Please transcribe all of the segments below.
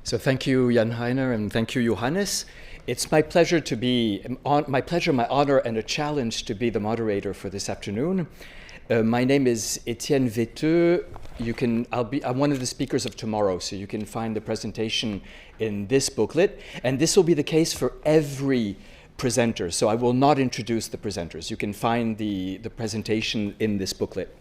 So thank you, Jan Heiner, and thank you, Johannes. It's my pleasure, my honor, and a challenge to be the moderator for this afternoon. My name is Etienne Veteux. I'm one of the speakers of tomorrow, so you can find the presentation in this booklet, and this will be the case for every presenter. So I will not introduce the presenters. You can find the presentation in this booklet.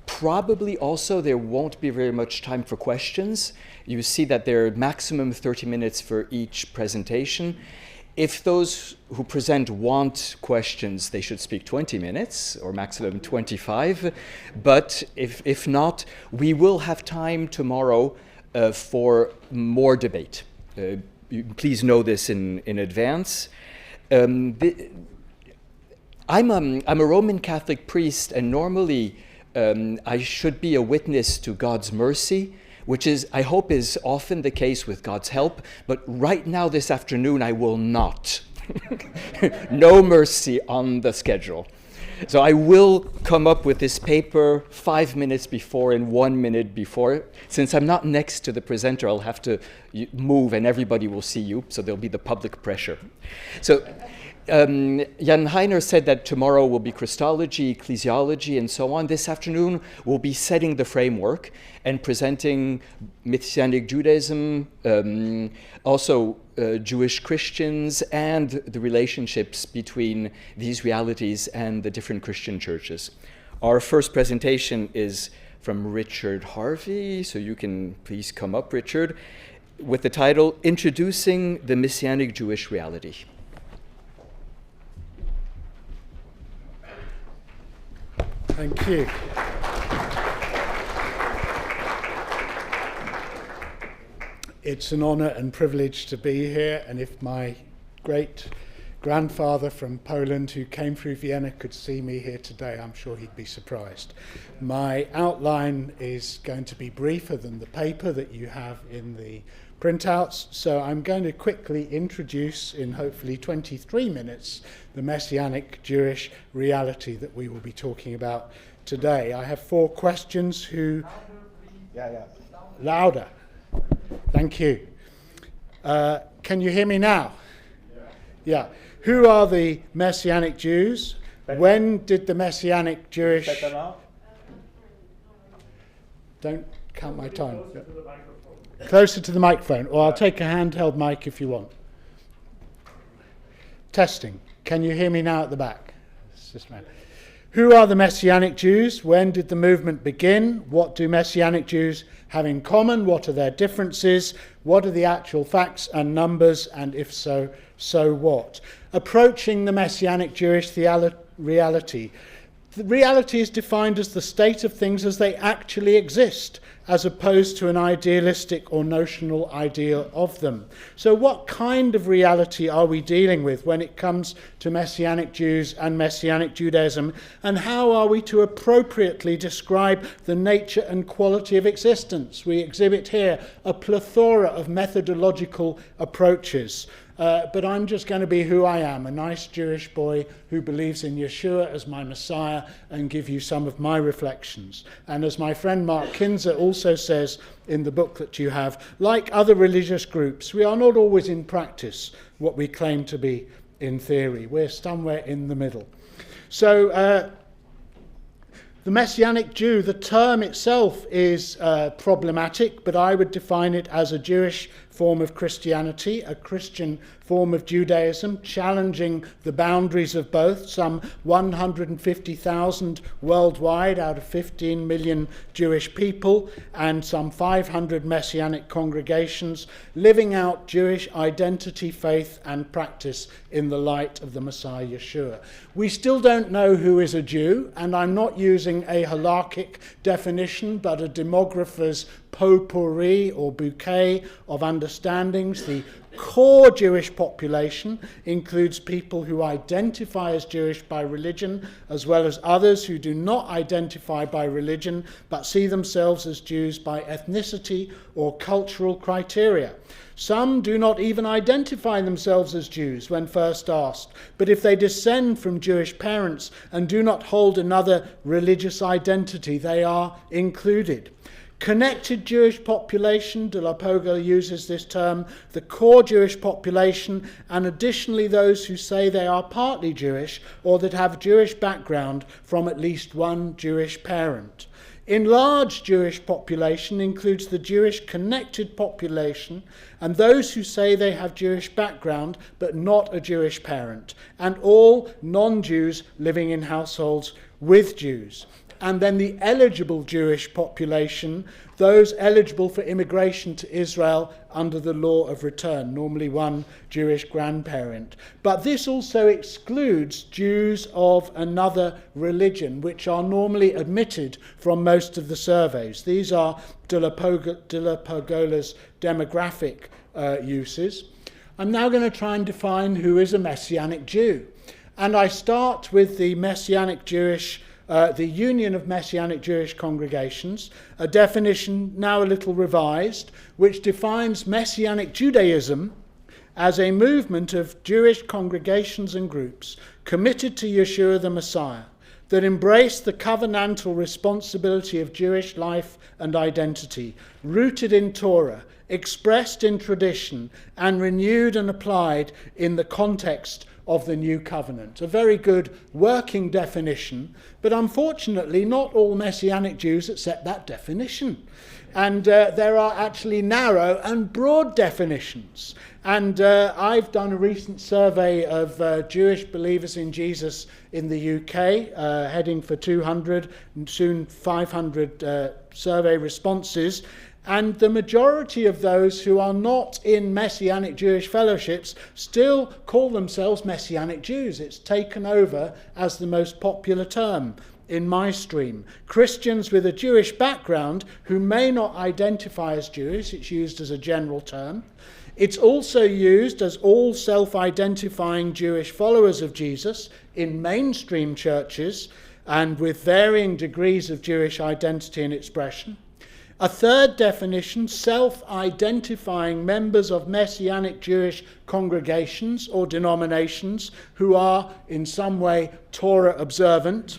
Probably also there won't be very much time for questions. You see that there are maximum 30 minutes for each presentation. If those who present want questions, they should speak 20 minutes or maximum 25. But if not, we will have time tomorrow for more debate. Please know this in advance. I'm a Roman Catholic priest, and normally I should be a witness to God's mercy, which I hope is often the case with God's help, but right now this afternoon I will not. No mercy on the schedule. So I will come up with this paper 5 minutes before and 1 minute before. Since I'm not next to the presenter, I'll have to move and everybody will see you, so there'll be the public pressure. So Jan Heiner said that tomorrow will be Christology, ecclesiology, and so on. This afternoon we'll be setting the framework and presenting Messianic Judaism, also Jewish Christians, and the relationships between these realities and the different Christian churches. Our first presentation is from Richard Harvey, so you can please come up, Richard, with the title, Introducing the Messianic-Jewish Reality. Thank you. It's an honor and privilege to be here, and if my great-grandfather from Poland who came through Vienna could see me here today, I'm sure he'd be surprised. My outline is going to be briefer than the paper that you have in the printouts, so I'm going to quickly introduce, in hopefully 23 minutes, the Messianic-Jewish reality that we will be talking about today. I have 4 questions. Louder. Thank you. Can you hear me now? Yeah. Who are the Messianic Jews? When did the Messianic-Jewish... Don't count my time. Closer to the microphone, or I'll take a handheld mic if you want. Testing. Can you hear me now at the back? Who are the Messianic Jews? When did the movement begin? What do Messianic Jews have in common? What are their differences? What are the actual facts and numbers? And if so, so what? Approaching the Messianic Jewish reality. The reality is defined as the state of things as they actually exist, as opposed to an idealistic or notional ideal of them. So what kind of reality are we dealing with when it comes to Messianic Jews and Messianic Judaism, and how are we to appropriately describe the nature and quality of existence? We exhibit here a plethora of methodological approaches. But I'm just going to be who I am, a nice Jewish boy who believes in Yeshua as my Messiah, and give you some of my reflections. And as my friend Mark Kinzer also says in the book that you have, like other religious groups, we are not always in practice what we claim to be in theory. We're somewhere in the middle. So the Messianic Jew, the term itself is problematic, but I would define it as a Jewish form of Christianity, a Christian form of Judaism, challenging the boundaries of both, some 150,000 worldwide out of 15 million Jewish people, and some 500 Messianic congregations, living out Jewish identity, faith, and practice in the light of the Messiah Yeshua. We still don't know who is a Jew, and I'm not using a halarchic definition, but a demographer's potpourri or bouquet of understandings. The core Jewish population includes people who identify as Jewish by religion, as well as others who do not identify by religion, but see themselves as Jews by ethnicity or cultural criteria. Some do not even identify themselves as Jews when first asked, but if they descend from Jewish parents and do not hold another religious identity, they are included. Connected Jewish population, de la Poga uses this term, the core Jewish population, and additionally those who say they are partly Jewish or that have Jewish background from at least one Jewish parent. Enlarged Jewish population includes the Jewish connected population and those who say they have Jewish background but not a Jewish parent, and all non-Jews living in households with Jews. And then the eligible Jewish population, those eligible for immigration to Israel under the law of return, normally one Jewish grandparent. But this also excludes Jews of another religion, which are normally omitted from most of the surveys. These are de la Pogola's demographic uses. I'm now going to try and define who is a Messianic Jew. And I start with the Messianic-Jewish the Union of Messianic Jewish Congregations, a definition now a little revised, which defines Messianic Judaism as a movement of Jewish congregations and groups committed to Yeshua the Messiah, that embrace the covenantal responsibility of Jewish life and identity, rooted in Torah, expressed in tradition, and renewed and applied in the context of the new covenant. A very good working definition, but unfortunately not all Messianic Jews accept that definition. And there are actually narrow and broad definitions. And I've done a recent survey of Jewish believers in Jesus in the UK, heading for 200 and soon 500 survey responses. And the majority of those who are not in Messianic Jewish fellowships still call themselves Messianic Jews. It's taken over as the most popular term in my stream. Christians with a Jewish background who may not identify as Jewish, it's used as a general term. It's also used as all self-identifying Jewish followers of Jesus in mainstream churches and with varying degrees of Jewish identity and expression. A third definition, self-identifying members of Messianic Jewish congregations or denominations who are in some way Torah observant.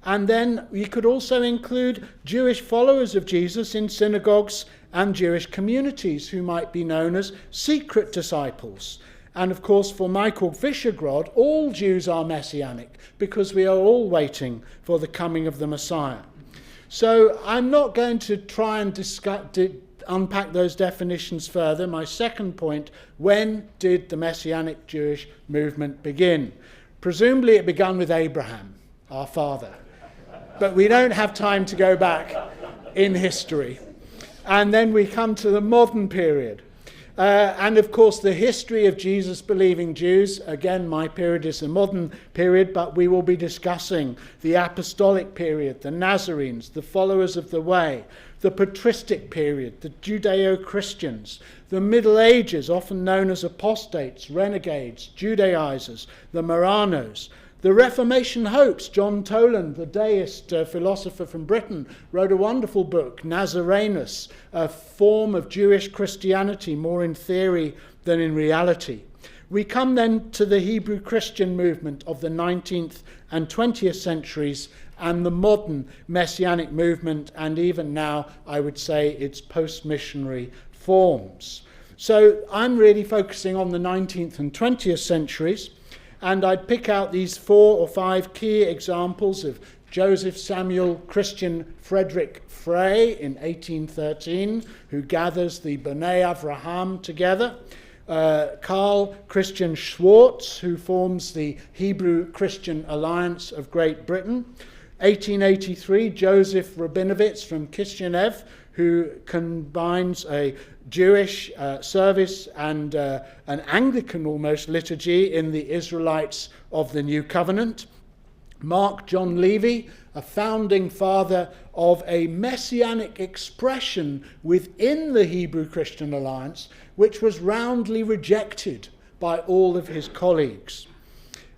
And then you could also include Jewish followers of Jesus in synagogues and Jewish communities who might be known as secret disciples. And of course, for Michael Fischergrod, all Jews are Messianic because we are all waiting for the coming of the Messiah. So I'm not going to try and unpack those definitions further. My second point, when did the Messianic Jewish movement begin? Presumably it began with Abraham, our father. But we don't have time to go back in history. And then we come to the modern period. And of course the history of Jesus believing Jews, again my period is the modern period, but we will be discussing the apostolic period, the Nazarenes, the followers of the way, the patristic period, the Judeo-Christians, the Middle Ages, often known as apostates, renegades, Judaizers, the Marranos, the Reformation hopes. John Toland, the deist philosopher from Britain, wrote a wonderful book, Nazarenus, a form of Jewish Christianity, more in theory than in reality. We come then to the Hebrew Christian movement of the 19th and 20th centuries and the modern Messianic movement, and even now I would say its post-missionary forms. So I'm really focusing on the 19th and 20th centuries. And I'd pick out these 4 or 5 key examples of Joseph Samuel Christian Frederick Frey in 1813, who gathers the B'nai Avraham together. Karl Christian Schwartz, who forms the Hebrew Christian Alliance of Great Britain. 1883, Joseph Rabinowitz from Kishinev, who combines a Jewish service and an Anglican almost liturgy in the Israelites of the New Covenant. Mark John Levy, a founding father of a messianic expression within the Hebrew Christian Alliance, which was roundly rejected by all of his colleagues.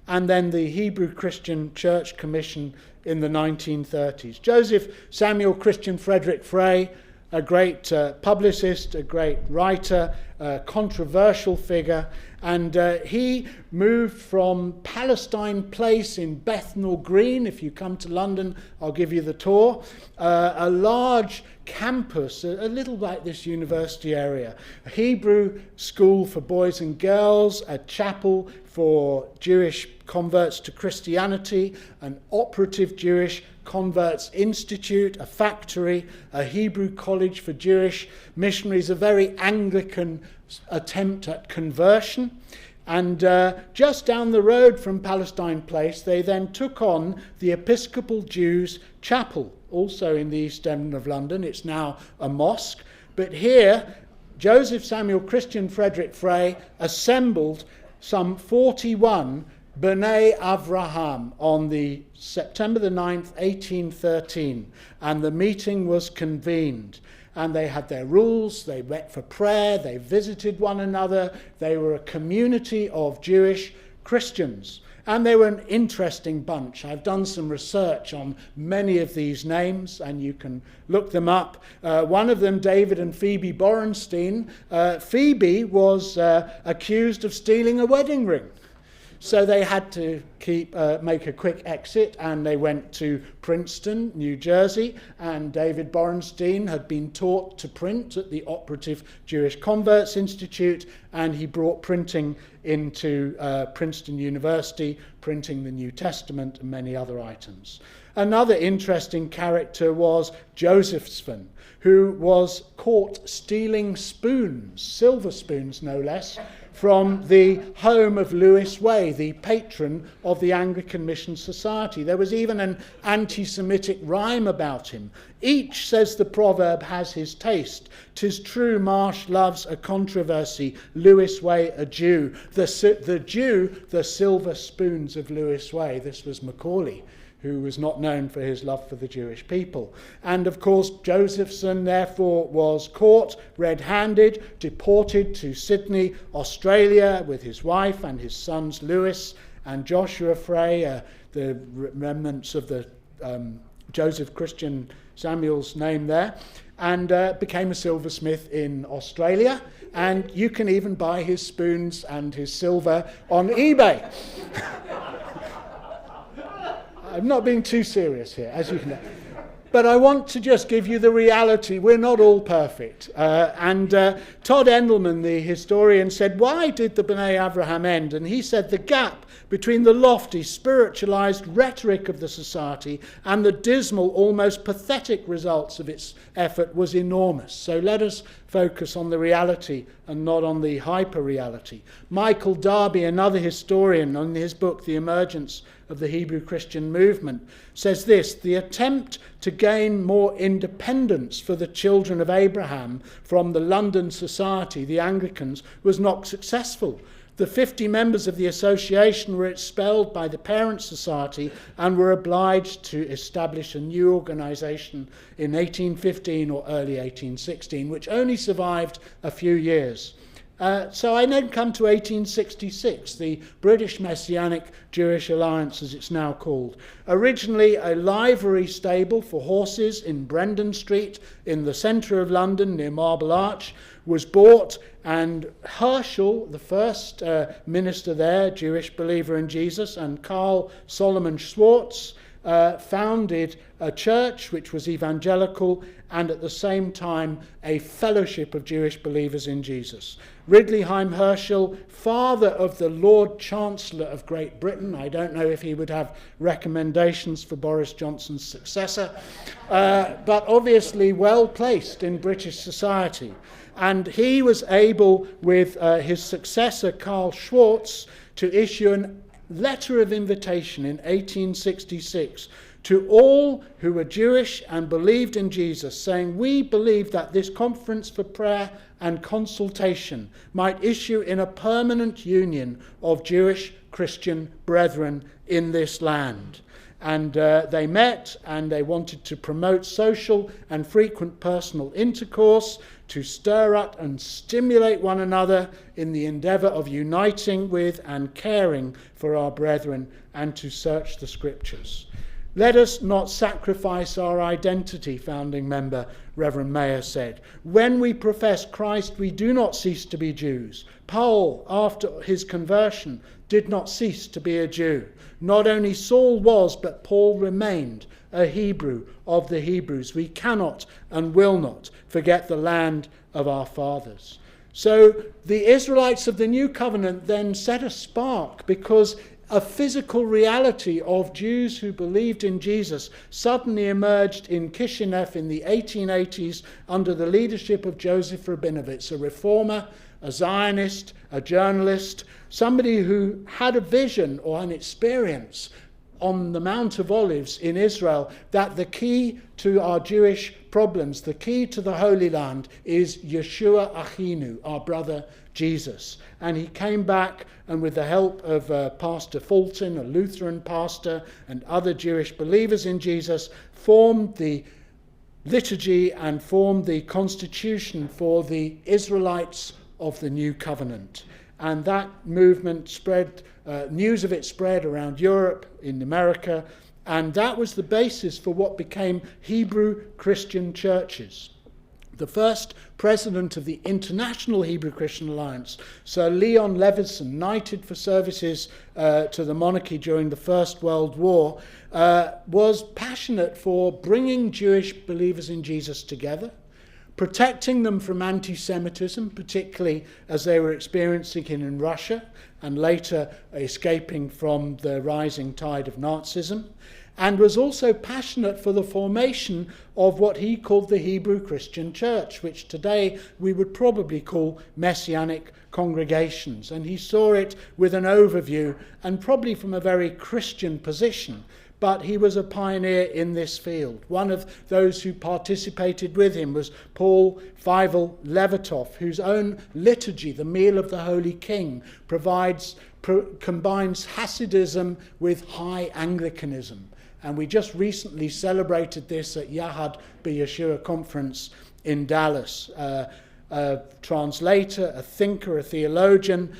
And then the Hebrew Christian Church Commission in the 1930s. Joseph Samuel Christian Frederick Frey, a great publicist, a great writer, a controversial figure, and he moved from Palestine Place in Bethnal Green. If you come to London, I'll give you the tour. A large campus, a little like this university area, a Hebrew school for boys and girls, a chapel for Jewish converts to Christianity, an operative Jewish converts institute, a factory, a Hebrew college for Jewish missionaries, a very Anglican attempt at conversion. And just down the road from Palestine Place, they then took on the Episcopal Jews Chapel, also in the East End of London. It's now a mosque. But here, Joseph Samuel Christian Frederick Frey assembled some 41 B'nai Avraham on the September the 9th, 1813, and the meeting was convened. And they had their rules, they met for prayer, they visited one another, they were a community of Jewish Christians. And they were an interesting bunch. I've done some research on many of these names, and you can look them up. One of them, David and Phoebe Borenstein. Phoebe was accused of stealing a wedding ring. So they had to make a quick exit, and they went to Princeton, New Jersey, and David Borenstein had been taught to print at the Operative Jewish Converts Institute, and he brought printing into Princeton University, printing the New Testament and many other items. Another interesting character was Josephson, who was caught stealing spoons, silver spoons no less, from the home of Lewis Way, the patron of the Anglican Mission Society. There was even an anti-Semitic rhyme about him. Each, says the proverb, has his taste. 'Tis true Marsh loves a controversy, Lewis Way a Jew. The Jew, the silver spoons of Lewis Way. This was Macaulay, who was not known for his love for the Jewish people. And of course, Josephson therefore was caught red-handed, deported to Sydney, Australia, with his wife and his sons Lewis and Joshua Frey, the remnants of the Joseph Christian Samuel's name there, and became a silversmith in Australia. And you can even buy his spoons and his silver on eBay. I'm not being too serious here, as you can know. But I want to just give you the reality. We're not all perfect. And Todd Endelman, the historian, said, why did the B'nai Avraham end? And he said the gap between the lofty, spiritualized rhetoric of the society and the dismal, almost pathetic results of its effort was enormous. So let us focus on the reality and not on the hyper-reality. Michael Darby, another historian, in his book, The Emergence of the Hebrew Christian Movement, says this: the attempt to gain more independence for the children of Abraham from the London Society, the Anglicans, was not successful. The 50 members of the association were expelled by the parent society and were obliged to establish a new organisation in 1815 or early 1816, which only survived a few years. So I then come to 1866, the British Messianic-Jewish Alliance, as it's now called. Originally a livery stable for horses in Brendan Street in the centre of London near Marble Arch was bought, and Herschel, the first minister there, Jewish believer in Jesus, and Karl Solomon Schwartz founded a church which was evangelical and at the same time a fellowship of Jewish believers in Jesus. Ridley Haim Herschel, father of the Lord Chancellor of Great Britain. I don't know if he would have recommendations for Boris Johnson's successor, but obviously well placed in British society. And he was able, with his successor Karl Schwartz, to issue a letter of invitation in 1866 to all who were Jewish and believed in Jesus, saying, we believe that this conference for prayer and consultation might issue in a permanent union of Jewish Christian brethren in this land. And they met, and they wanted to promote social and frequent personal intercourse, to stir up and stimulate one another in the endeavour of uniting with and caring for our brethren, and to search the scriptures. Let us not sacrifice our identity, founding member Reverend Mayer said. When we profess Christ, we do not cease to be Jews. Paul, after his conversion, did not cease to be a Jew. Not only Saul was, but Paul remained a Hebrew of the Hebrews. We cannot and will not forget the land of our fathers. So the Israelites of the New Covenant then set a spark, because a physical reality of Jews who believed in Jesus suddenly emerged in Kishinev in the 1880s under the leadership of Joseph Rabinovitz, a reformer, a Zionist, a journalist, somebody who had a vision or an experience on the Mount of Olives in Israel that the key to our Jewish problems, the key to the Holy Land, is Yeshua Achinu, our brother Jesus. And he came back, and with the help of Pastor Fulton, a Lutheran pastor, and other Jewish believers in Jesus, formed the liturgy and formed the constitution for the Israelites of the New Covenant. And that movement spread, news of it spread around Europe, in America, and that was the basis for what became Hebrew Christian churches. The first president of the International Hebrew Christian Alliance, Sir Leon Levison, knighted for services to the monarchy during the First World War, was passionate for bringing Jewish believers in Jesus together, protecting them from anti-Semitism, particularly as they were experiencing it in Russia and later escaping from the rising tide of Nazism, and was also passionate for the formation of what he called the Hebrew Christian Church, which today we would probably call Messianic congregations. And he saw it with an overview, and probably from a very Christian position, but he was a pioneer in this field. One of those who participated with him was Paul Feivel Levertov, whose own liturgy, the Meal of the Holy King, combines Hasidism with high Anglicanism. And we just recently celebrated this at Yahad B'Yeshua conference in Dallas. A translator, a thinker, a theologian,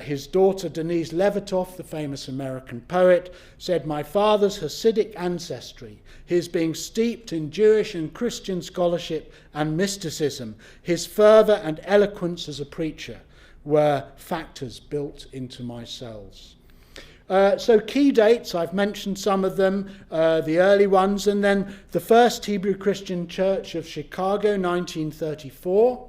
his daughter Denise Levertov, the famous American poet, said, "My father's Hasidic ancestry, his being steeped in Jewish and Christian scholarship and mysticism, his fervour and eloquence as a preacher were factors built into my cells." So key dates, I've mentioned some of them, the early ones, and then the First Hebrew Christian Church of Chicago, 1934.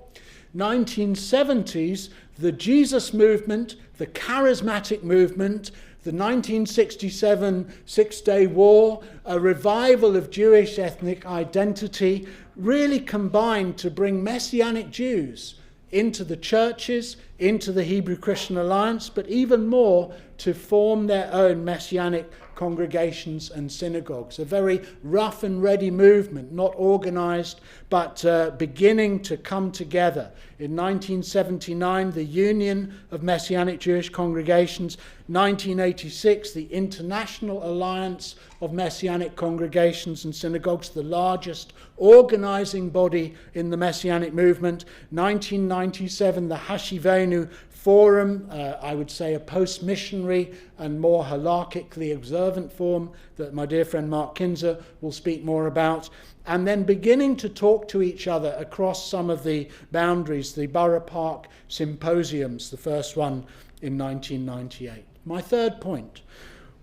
1970s, the Jesus movement, the charismatic movement, the 1967 Six-Day War, a revival of Jewish ethnic identity, really combined to bring Messianic Jews into the churches, into the Hebrew Christian Alliance, but even more to form their own Messianic congregations and synagogues. A very rough and ready movement, not organized, but beginning to come together. In 1979, the Union of Messianic Jewish Congregations. 1986, the International Alliance of Messianic Congregations and Synagogues, the largest organizing body in the Messianic movement. 1997, the Hashivenu Forum, I would say a post-missionary and more halarchically observant form that my dear friend Mark Kinzer will speak more about, and then beginning to talk to each other across some of the boundaries, the Borough Park Symposiums, the first one in 1998. My third point,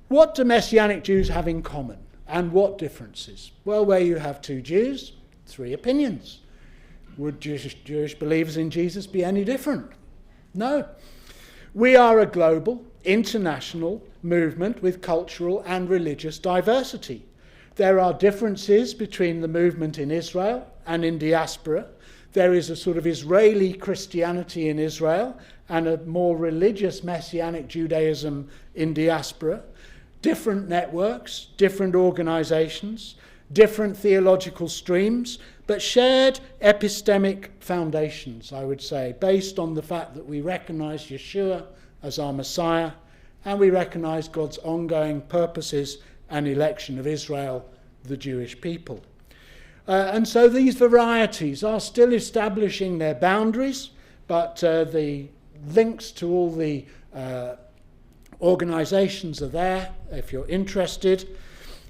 what do Messianic Jews have in common, and what differences? Well, where you have two Jews, three opinions. Would Jewish believers in Jesus be any different? No. We are a global, international movement with cultural and religious diversity. There are differences between the movement in Israel and in diaspora. There is a sort of Israeli Christianity in Israel and a more religious Messianic Judaism in diaspora. Different networks, different organizations, different theological streams, but shared epistemic foundations, I would say, based on the fact that we recognize Yeshua as our Messiah, and we recognize God's ongoing purposes and election of Israel, the Jewish people. And so these varieties are still establishing their boundaries, but the links to all the organizations are there if you're interested.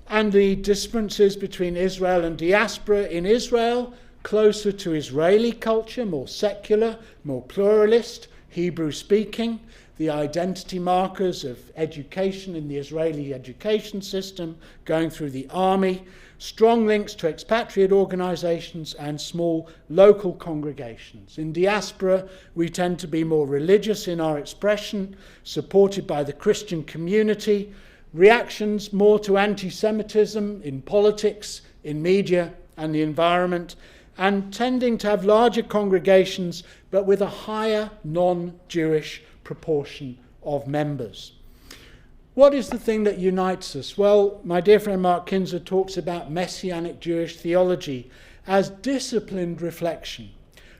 and the differences between Israel and diaspora. In Israel, closer to Israeli culture, more secular, more pluralist, Hebrew-speaking, the identity markers of education in the Israeli education system, going through the army, strong links to expatriate organizations and small local congregations. In diaspora, we tend to be more religious in our expression, supported by the Christian community, reactions more to anti-Semitism in politics, in media and the environment, and tending to have larger congregations but with a higher non-Jewish proportion of members. What is the thing that unites us? Well, my dear friend Mark Kinzer talks about Messianic-Jewish theology as disciplined reflection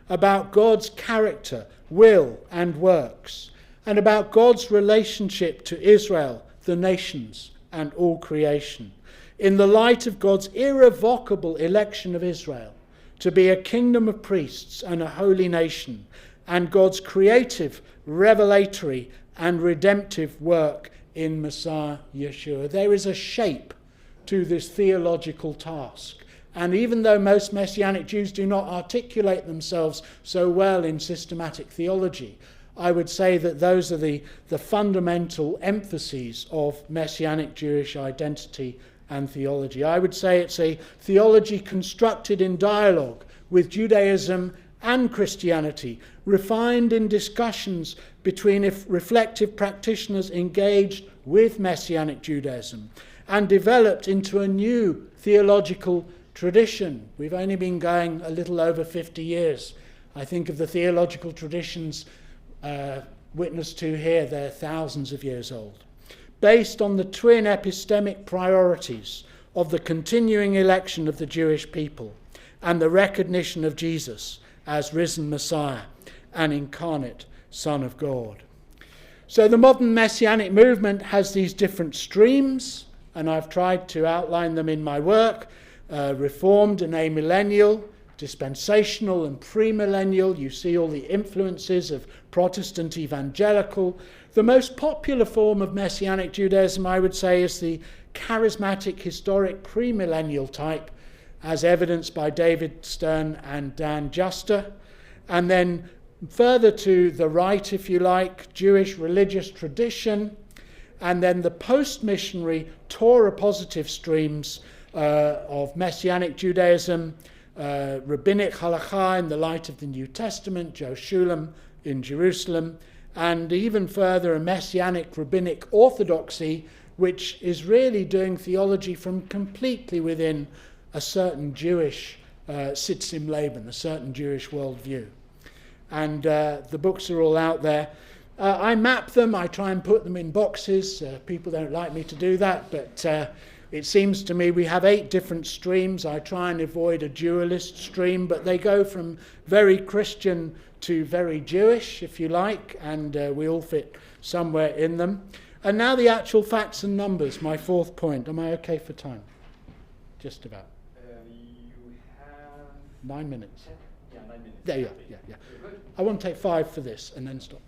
about God's character, will and works, and about God's relationship to Israel, the nations, and all creation, in the light of God's irrevocable election of Israel to be a kingdom of priests and a holy nation, and God's creative, revelatory, and redemptive work in Messiah Yeshua. There is a shape to this theological task. And even though most Messianic Jews do not articulate themselves so well in systematic theology, I would say that those are the fundamental emphases of Messianic Jewish identity and theology. I would say it's a theology constructed in dialogue with Judaism and Christianity, refined in discussions between reflective practitioners engaged with Messianic Judaism, and developed into a new theological tradition. We've only been going a little over 50 years. I think of the theological traditions witnessed to here, they're thousands of years old, based on the twin epistemic priorities of the continuing election of the Jewish people and the recognition of Jesus as risen Messiah and incarnate Son of God. So the modern Messianic movement has these different streams, and I've tried to outline them in my work: Reformed and amillennial, dispensational and premillennial. You see all the influences of Protestant evangelical. The most popular form of Messianic Judaism, I would say, is the charismatic historic premillennial type, as evidenced by David Stern and Dan Juster. And then further to the right, if you like, Jewish religious tradition, and then the post-missionary Torah-positive streams of Messianic Judaism, rabbinic halakha in the light of the New Testament, Joe Shulam in Jerusalem, and even further a Messianic rabbinic orthodoxy, which is really doing theology from completely within a certain Jewish sitzim leben, a certain Jewish worldview. And the books are all out there. I map them, I try and put them in boxes. People don't like me to do that, but it seems to me we have 8 different streams. I try and avoid a dualist stream, but they go from very Christian to very Jewish, if you like, and we all fit somewhere in them. And now the actual facts and numbers, my 4th point. Am I okay for time? Just about. You have 9 minutes. Yeah, 9 minutes. There you are. Yeah. I want to take 5 for this and then stop.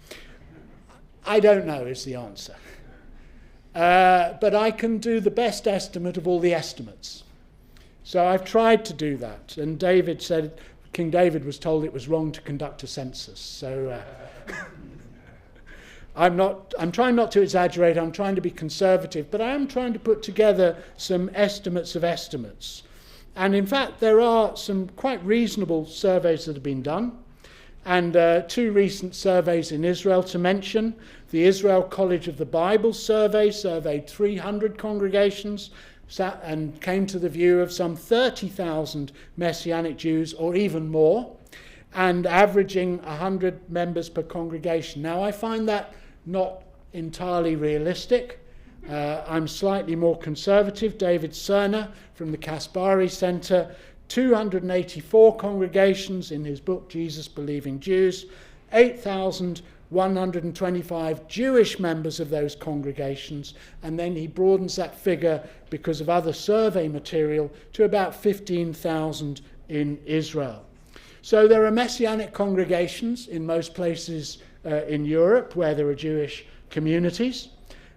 I don't know is the answer. But I can do the best estimate of all the estimates. So I've tried to do that. And David said, King David was told it was wrong to conduct a census. So I'm trying not to exaggerate, I'm trying to be conservative, but I am trying to put together some estimates of estimates. And in fact, there are some quite reasonable surveys that have been done. And 2 recent surveys in Israel to mention. The Israel College of the Bible survey surveyed 300 congregations and came to the view of some 30,000 Messianic Jews, or even more, and averaging 100 members per congregation. Now, I find that not entirely realistic. I'm slightly more conservative. David Cerner from the Kaspari Center, 284 congregations in his book, Jesus Believing Jews, 8,125 Jewish members of those congregations, and then he broadens that figure because of other survey material to about 15,000 in Israel. So there are Messianic congregations in most places in Europe where there are Jewish communities.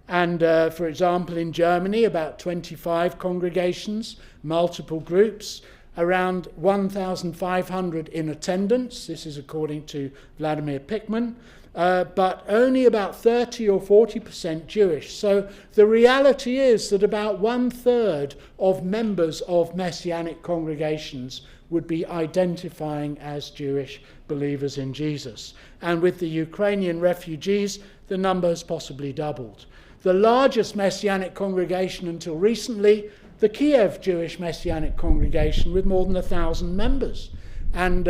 And for example, in Germany, about 25 congregations, multiple groups, around 1,500 in attendance. This is according to Vladimir Pickman. But only about 30 or 40% Jewish. So the reality is that about 1/3 of members of Messianic congregations would be identifying as Jewish believers in Jesus. And with the Ukrainian refugees, the number has possibly doubled. The largest Messianic congregation until recently, the Kiev Jewish Messianic congregation, with more than 1,000 members. And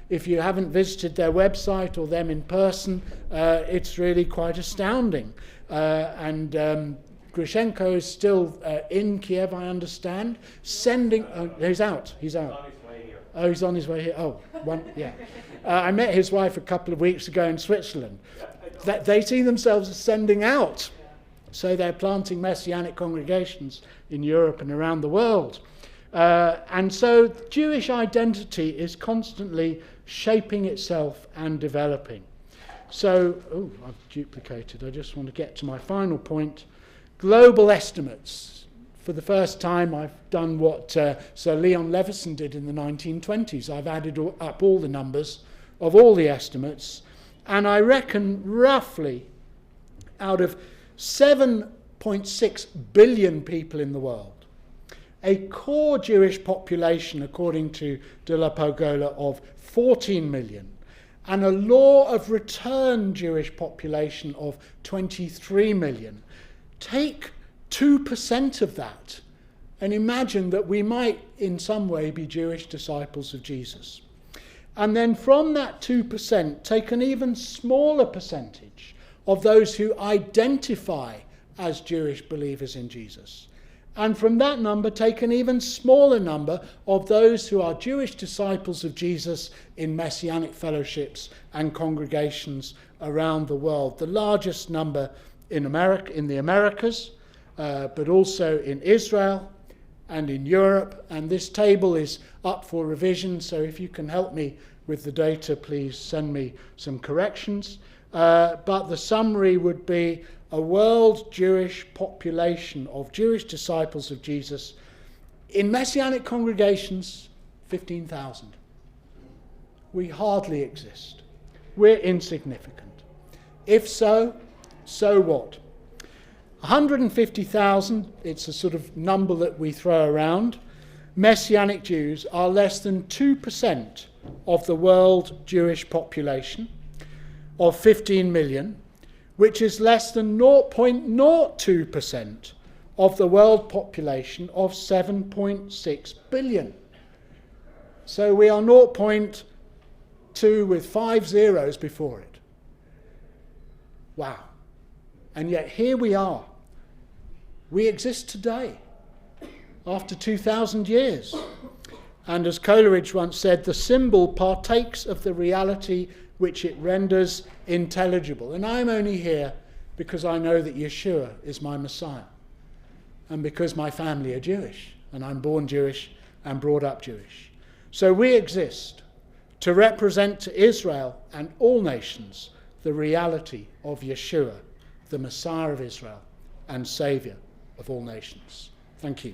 if you haven't visited their website or them in person, it's really quite astounding. And Grushenko is still in Kiev, I understand, sending... he's out. He's on his way here. Oh, he's on his way here. Oh, yeah. I met his wife a couple of weeks ago in Switzerland. They see themselves as sending out. So they're planting Messianic congregations in Europe and around the world. And so Jewish identity is constantly shaping itself and developing. So, I've duplicated. I just want to get to my final point. Global estimates. For the first time, I've done what Sir Leon Leveson did in the 1920s. I've added up all the numbers of all the estimates. And I reckon roughly out of 7.6 billion people in the world, a core Jewish population, according to De La Pogola, of 14 million, and a law of return Jewish population of 23 million. Take 2% of that and imagine that we might in some way be Jewish disciples of Jesus. And then from that 2%, take an even smaller percentage of those who identify as Jewish believers in Jesus. And from that number, take an even smaller number of those who are Jewish disciples of Jesus in Messianic fellowships and congregations around the world. The largest number in America, in the Americas, but also in Israel and in Europe. And this table is up for revision, so if you can help me with the data, please send me some corrections. But the summary would be a world Jewish population of Jewish disciples of Jesus in Messianic congregations, 15,000. We hardly exist. We're insignificant. If so, so what? 150,000, it's a sort of number that we throw around. Messianic Jews are less than 2% of the world Jewish population of 15 million, which is less than 0.02% of the world population of 7.6 billion. So we are 0.2 with 5 zeros before it. Wow. And yet here we are. We exist today, after 2,000 years. And as Coleridge once said, the symbol partakes of the reality which it renders intelligible. And I'm only here because I know that Yeshua is my Messiah, and because my family are Jewish, and I'm born Jewish and brought up Jewish. So we exist to represent to Israel and all nations the reality of Yeshua, the Messiah of Israel and Saviour of all nations. Thank you.